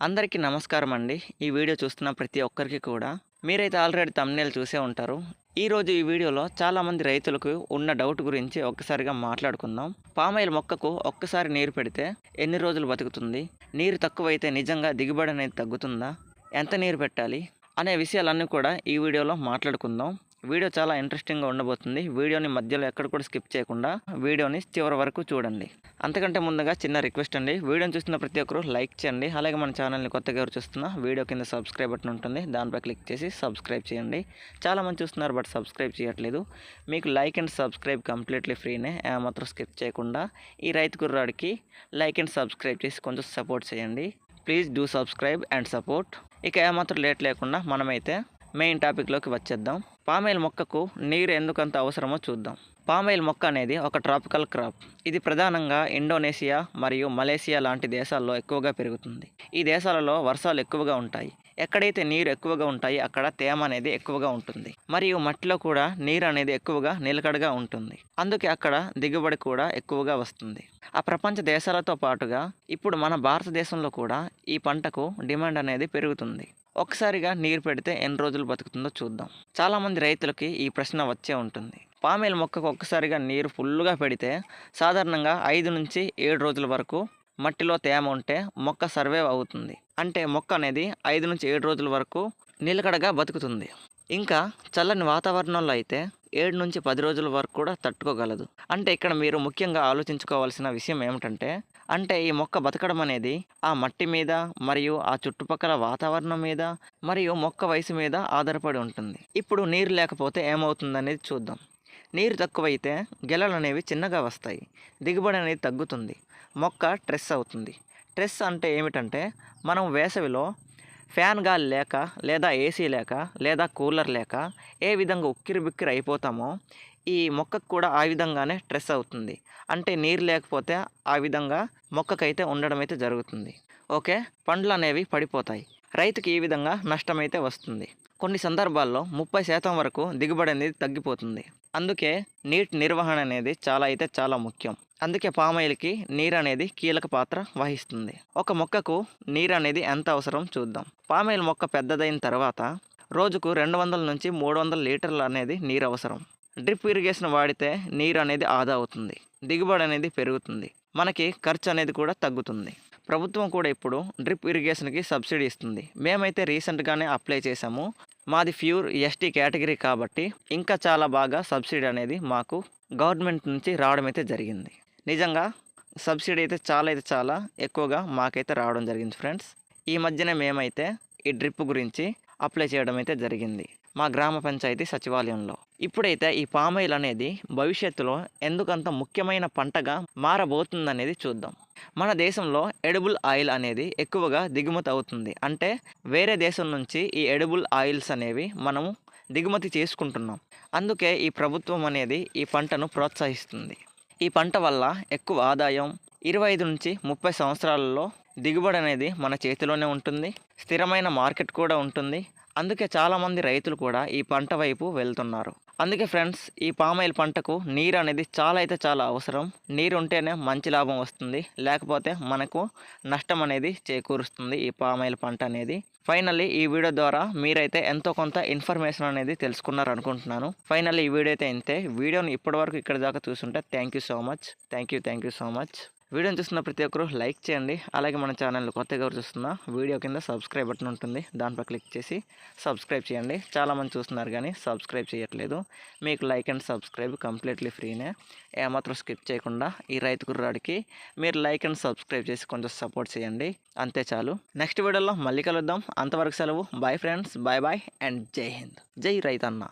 అందరికీ నమస్కారం అండి. ఈ వీడియో చూస్తున్న ప్రతి ఒక్కరికి కూడా మీరైతే ఆల్రెడీ థంబ్‌నెయిల్ చూసే ఉంటారు. ఈరోజు ఈ వీడియోలో చాలామంది రైతులకు ఉన్న డౌట్ గురించి ఒక్కసారిగా మాట్లాడుకుందాం. పామాయిల్ మొక్కకు ఒక్కసారి నీరు పెడితే ఎన్ని రోజులు బతుకుతుంది? నీరు తక్కువైతే నిజంగా దిగుబడి అనేది తగ్గుతుందా? ఎంత నీరు పెట్టాలి? అనే విషయాలన్నీ కూడా ఈ వీడియోలో మాట్లాడుకుందాం. వీడియో చాలా ఇంట్రెస్టింగ్‌గా ఉండబోతుంది. వీడియోని మధ్యలో ఎక్కడ కూడా స్కిప్ చేయకుండా వీడియోని చివరి వరకు చూడండి. అంతకంటే ముందుగా చిన్న రిక్వెస్ట్ అండి. వీడియోని చూస్తున్న ప్రతి ఒక్కరు లైక్ చేయండి. అలాగే మన ఛానల్‌ని కొత్తగా ఎవరు చూస్తున్నా వీడియో కింద సబ్స్క్రైబ్ బటన్ ఉంటుంది. దానిపై క్లిక్ చేసి సబ్స్క్రైబ్ చేయండి. చాలామంది చూస్తున్నారు బట్ సబ్స్క్రైబ్ చేయట్లేదు. మీకు లైక్ అండ్ సబ్స్క్రైబ్ కంప్లీట్లీ ఫ్రీనే. ఏమాత్రం స్కిప్ చేయకుండా ఈ రైతు కుర్రాడికి లైక్ అండ్ సబ్స్క్రైబ్ చేసి కొంచెం సపోర్ట్ చేయండి. Please do subscribe and support. ఇక ఏమాత్రం లేట్ లేకుండా మనమైతే మెయిన్ టాపిక్లోకి వచ్చేద్దాం. పామాయిల్ మొక్కకు నీరు ఎందుకంత అవసరమో చూద్దాం. పామాయిల్ మొక్క అనేది ఒక ట్రాపికల్ క్రాప్. ఇది ప్రధానంగా ఇండోనేషియా మరియు మలేషియా లాంటి దేశాల్లో ఎక్కువగా పెరుగుతుంది. ఈ దేశాలలో వర్షాలు ఎక్కువగా ఉంటాయి. ఎక్కడైతే నీరు ఎక్కువగా ఉంటాయి అక్కడ తేమ అనేది ఎక్కువగా ఉంటుంది. మరియు మట్టిలో కూడా నీరు అనేది ఎక్కువగా నిలకడగా ఉంటుంది. అందుకే అక్కడ దిగుబడి కూడా ఎక్కువగా వస్తుంది. ఆ ప్రపంచ దేశాలతో పాటుగా ఇప్పుడు మన భారతదేశంలో కూడా ఈ పంటకు డిమాండ్ అనేది పెరుగుతుంది. ఒక్కసారిగా నీరు పెడితే ఎన్ని రోజులు బతుకుతుందో చూద్దాం. చాలామంది రైతులకి ఈ ప్రశ్న వచ్చే ఉంటుంది. పామాయిల్ మొక్కకు ఒక్కసారిగా నీరు ఫుల్లుగా పెడితే సాధారణంగా 5 నుంచి 7 రోజుల వరకు మట్టిలో తేమ ఉంటే మొక్క సర్వైవ్ అవుతుంది. అంటే మొక్క అనేది 5 నుంచి 7 రోజుల వరకు నిలకడగా బతుకుతుంది. ఇంకా చల్లని వాతావరణంలో అయితే 7 నుంచి 10 రోజుల వరకు కూడా తట్టుకోగలదు. అంటే ఇక్కడ మీరు ముఖ్యంగా ఆలోచించుకోవాల్సిన విషయం ఏమిటంటే ఈ మొక్క బతకడం అనేది ఆ మట్టి మీద మరియు ఆ చుట్టుపక్కల వాతావరణం మీద మరియు మొక్క వయసు మీద ఆధారపడి ఉంటుంది. ఇప్పుడు నీరు లేకపోతే ఏమవుతుందనేది చూద్దాం. నీరు తక్కువైతే గెలలు అనేవి చిన్నగా వస్తాయి. దిగుబడి అనేది తగ్గుతుంది. మొక్క స్ట్రెస్ అవుతుంది. స్ట్రెస్ అంటే ఏమిటంటే మనం వేసవిలో ఫ్యాన్ గాలి లేక లేదా ఏసీ లేక లేదా కూలర్ లేక ఏ విధంగా ఉక్కిరిబిక్కిరి అయిపోతామో ఈ మొక్కకు కూడా ఆ విధంగానే స్ట్రెస్ అవుతుంది. అంటే నీరు లేకపోతే ఆ విధంగా మొక్కకైతే ఉండడం అయితే జరుగుతుంది. ఓకే, పండ్లు అనేవి పడిపోతాయి. రైతుకి ఈ విధంగా నష్టమైతే వస్తుంది. కొన్ని సందర్భాల్లో 30% వరకు దిగుబడి అనేది తగ్గిపోతుంది. అందుకే నీటి నిర్వహణ అనేది చాలా ముఖ్యం. అందుకే పామాయిల్కి నీరు అనేది కీలక పాత్ర వహిస్తుంది. ఒక మొక్కకు నీరు అనేది ఎంత అవసరం చూద్దాం. పామాయిల్ మొక్క పెద్దదైన తర్వాత రోజుకు 200 నుంచి 300 లీటర్లు అనేది నీరు అవసరం. డ్రిప్ ఇరిగేషన్ వాడితే నీరు అనేది ఆదా అవుతుంది. దిగుబడి అనేది పెరుగుతుంది. మనకి ఖర్చు అనేది కూడా తగ్గుతుంది. ప్రభుత్వం కూడా ఇప్పుడు డ్రిప్ ఇరిగేషన్కి సబ్సిడీ ఇస్తుంది. మేమైతే రీసెంట్గానే అప్లై చేసాము. మాది ప్యూర్ ఎస్టీ కేటగిరీ కాబట్టి ఇంకా చాలా బాగా సబ్సిడీ అనేది మాకు గవర్నమెంట్ నుంచి రావడం అయితే జరిగింది. నిజంగా సబ్సిడీ అయితే చాలా ఎక్కువగా మాకైతే రావడం జరిగింది ఫ్రెండ్స్. ఈ మధ్యనే మేమైతే ఈ డ్రిప్ గురించి అప్లై చేయడం అయితే జరిగింది మా గ్రామ పంచాయతీ సచివాలయంలో. ఇప్పుడైతే ఈ పామాయిల్ అనేది భవిష్యత్తులో ఎందుకంత ముఖ్యమైన పంటగా మారబోతుందనేది చూద్దాం. మన దేశంలో ఎడిబుల్ ఆయిల్ అనేది ఎక్కువగా దిగుమతి అవుతుంది. అంటే వేరే దేశం నుంచి ఈ ఎడిబుల్ ఆయిల్స్ అనేవి మనము దిగుమతి చేసుకుంటున్నాం. అందుకే ఈ ప్రభుత్వం అనేది ఈ పంటను ప్రోత్సహిస్తుంది. ఈ పంట వల్ల ఎక్కువ ఆదాయం 25 నుంచి 30 సంవత్సరాలలో దిగుబడి అనేది మన చేతిలోనే ఉంటుంది. స్థిరమైన మార్కెట్ కూడా ఉంటుంది. అందుకే చాలామంది రైతులు కూడా ఈ పంట వైపు వెళ్తున్నారు. అందుకే ఫ్రెండ్స్, ఈ పామాయిల్ పంటకు నీరు అనేది చాలా అవసరం. నీరు ఉంటేనే మంచి లాభం వస్తుంది. లేకపోతే మనకు నష్టం అనేది చేకూరుస్తుంది ఈ పామాయిల్ పంట అనేది. ఫైనల్లీ ఈ వీడియో ద్వారా మీరైతే ఎంతో కొంత ఇన్ఫర్మేషన్ అనేది తెలుసుకున్నారు అనుకుంటున్నాను. ఫైనల్లీ ఈ వీడియో అయితే ఇంతే. వీడియోని ఇప్పటివరకు ఇక్కడ దాకా చూస్తుంటే thank you so much. Thank you so much. వీడియోని చూస్తున్న ప్రతి ఒక్కరు లైక్ చేయండి. అలాగే మన ఛానల్ కొత్తగా ఎవరు చూస్తున్నా వీడియో కింద సబ్స్క్రైబ్ బటన్ ఉంటుంది. దానిపై క్లిక్ చేసి సబ్స్క్రైబ్ చేయండి. చాలామంది చూస్తున్నారు కానీ సబ్స్క్రైబ్ చేయట్లేదు. మీకు లైక్ అండ్ సబ్స్క్రైబ్ కంప్లీట్లీ ఫ్రీనే. ఏమాత్రం స్కిప్ చేయకుండా ఈ రైతు కుర్రాడికి మీరు లైక్ అండ్ సబ్స్క్రైబ్ చేసి కొంచెం సపోర్ట్ చేయండి. అంతే చాలు. నెక్స్ట్ వీడియోలో మళ్ళీ కలుద్దాం. అంతవరకు సెలవు. Bye friends. బాయ్ అండ్ జై హింద్. జై రైతన్న.